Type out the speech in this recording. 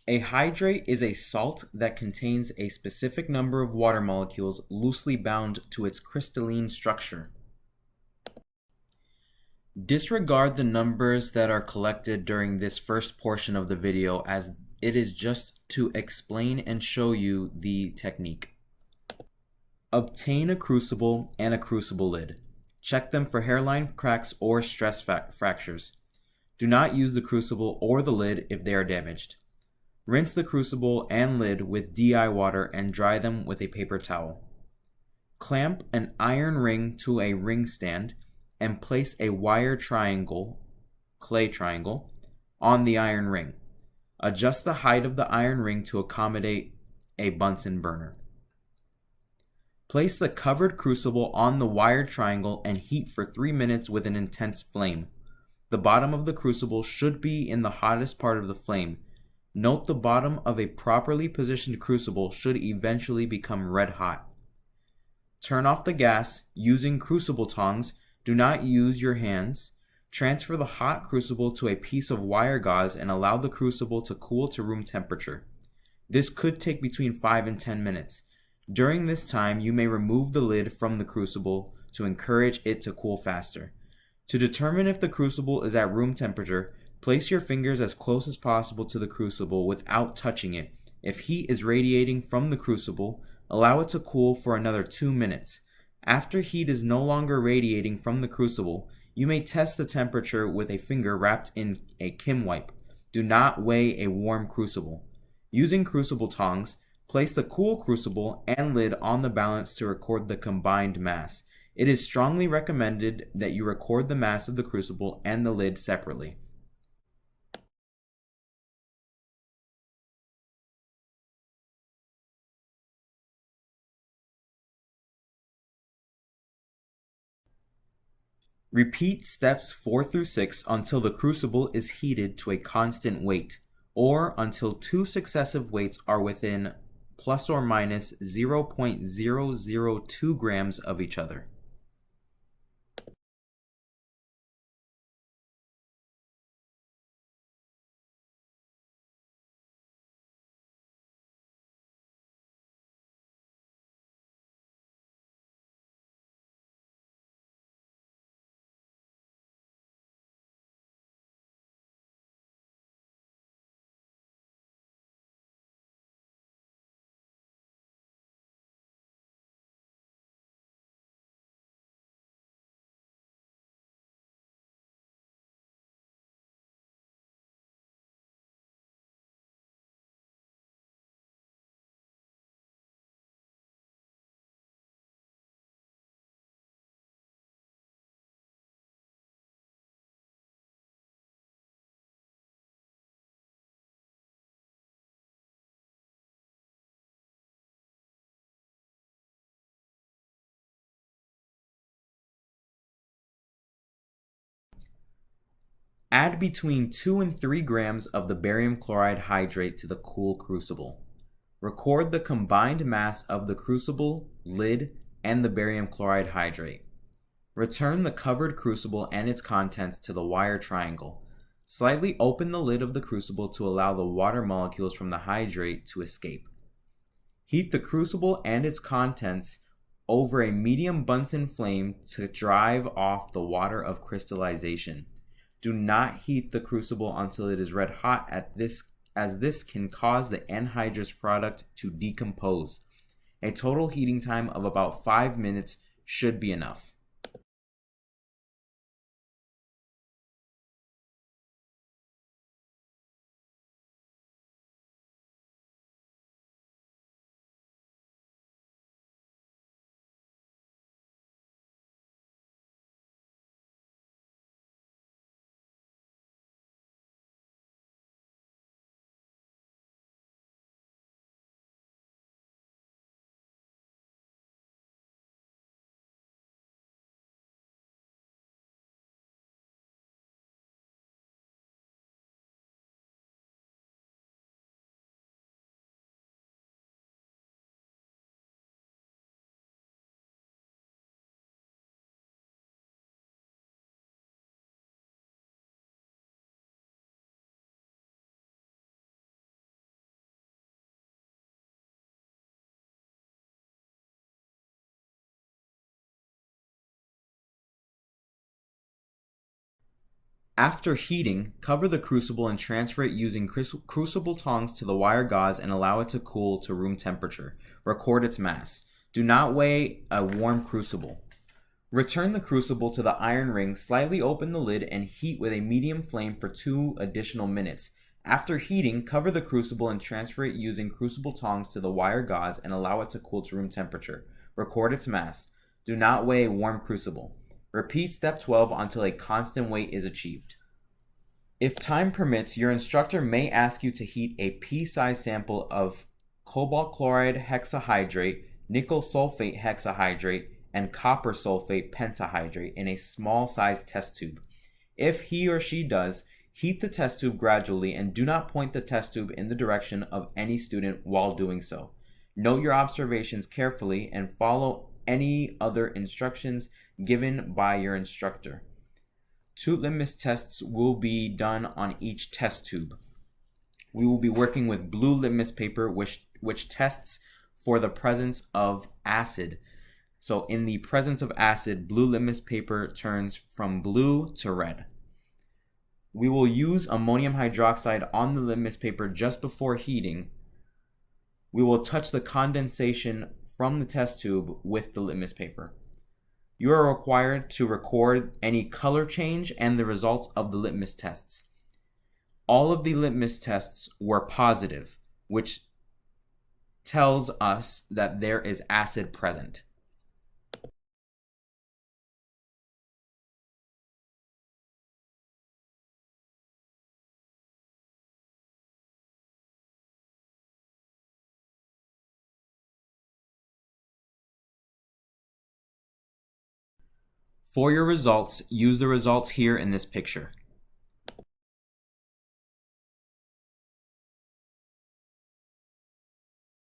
A hydrate is a salt that contains a specific number of water molecules loosely bound to its crystalline structure. Disregard the numbers that are collected during this first portion of the video, as it is just to explain and show you the technique. Obtain a crucible and a crucible lid. Check them for hairline cracks or stress fractures. Do not use the crucible or the lid if they are damaged. Rinse the crucible and lid with DI water and dry them with a paper towel. Clamp an iron ring to a ring stand and place a wire triangle, clay triangle, on the iron ring. Adjust the height of the iron ring to accommodate a Bunsen burner. Place the covered crucible on the wired triangle and heat for 3 minutes with an intense flame. The bottom of the crucible should be in the hottest part of the flame. Note the bottom of a properly positioned crucible should eventually become red hot. Turn off the gas using crucible tongs. Do not use your hands. Transfer the hot crucible to a piece of wire gauze and allow the crucible to cool to room temperature. This could take between 5 and 10 minutes. During this time, you may remove the lid from the crucible to encourage it to cool faster. To determine if the crucible is at room temperature, place your fingers as close as possible to the crucible without touching it. If heat is radiating from the crucible, allow it to cool for another 2 minutes. After heat is no longer radiating from the crucible, you may test the temperature with a finger wrapped in a Kim wipe. Do not weigh a warm crucible. Using crucible tongs, place the cool crucible and lid on the balance to record the combined mass. It is strongly recommended that you record the mass of the crucible and the lid separately. Repeat steps 4 through 6 until the crucible is heated to a constant weight, or until 2 successive weights are within plus or minus 0.002 grams of each other. Add between 2 and 3 grams of the barium chloride hydrate to the cool crucible. Record the combined mass of the crucible, lid, and the barium chloride hydrate. Return the covered crucible and its contents to the wire triangle. Slightly open the lid of the crucible to allow the water molecules from the hydrate to escape. Heat the crucible and its contents over a medium Bunsen flame to drive off the water of crystallization. Do not heat the crucible until it is red hot as this can cause the anhydrous product to decompose. A total heating time of about 5 minutes should be enough. After heating, cover the crucible and transfer it using crucible tongs to the wire gauze and allow it to cool to room temperature. Record its mass. Do not weigh a warm crucible. Return the crucible to the iron ring, slightly open the lid, and heat with a medium flame for 2 additional minutes. After heating, cover the crucible and transfer it using crucible tongs to the wire gauze and allow it to cool to room temperature. Record its mass. Do not weigh a warm crucible. Repeat step 12 until a constant weight is achieved. If time permits, your instructor may ask you to heat a pea-sized sample of cobalt chloride hexahydrate, nickel sulfate hexahydrate, and copper sulfate pentahydrate in a small-sized test tube. If he or she does, heat the test tube gradually and do not point the test tube in the direction of any student while doing so. Note your observations carefully and follow any other instructions given by your instructor. 2 litmus tests will be done on each test tube. We will be working with blue litmus paper, which tests for the presence of acid. So in the presence of acid, blue litmus paper turns from blue to red. We will use ammonium hydroxide on the litmus paper just before heating. We will touch the condensation from the test tube with the litmus paper. You are required to record any color change and the results of the litmus tests. All of the litmus tests were positive, which tells us that there is acid present. For your results, use the results here in this picture.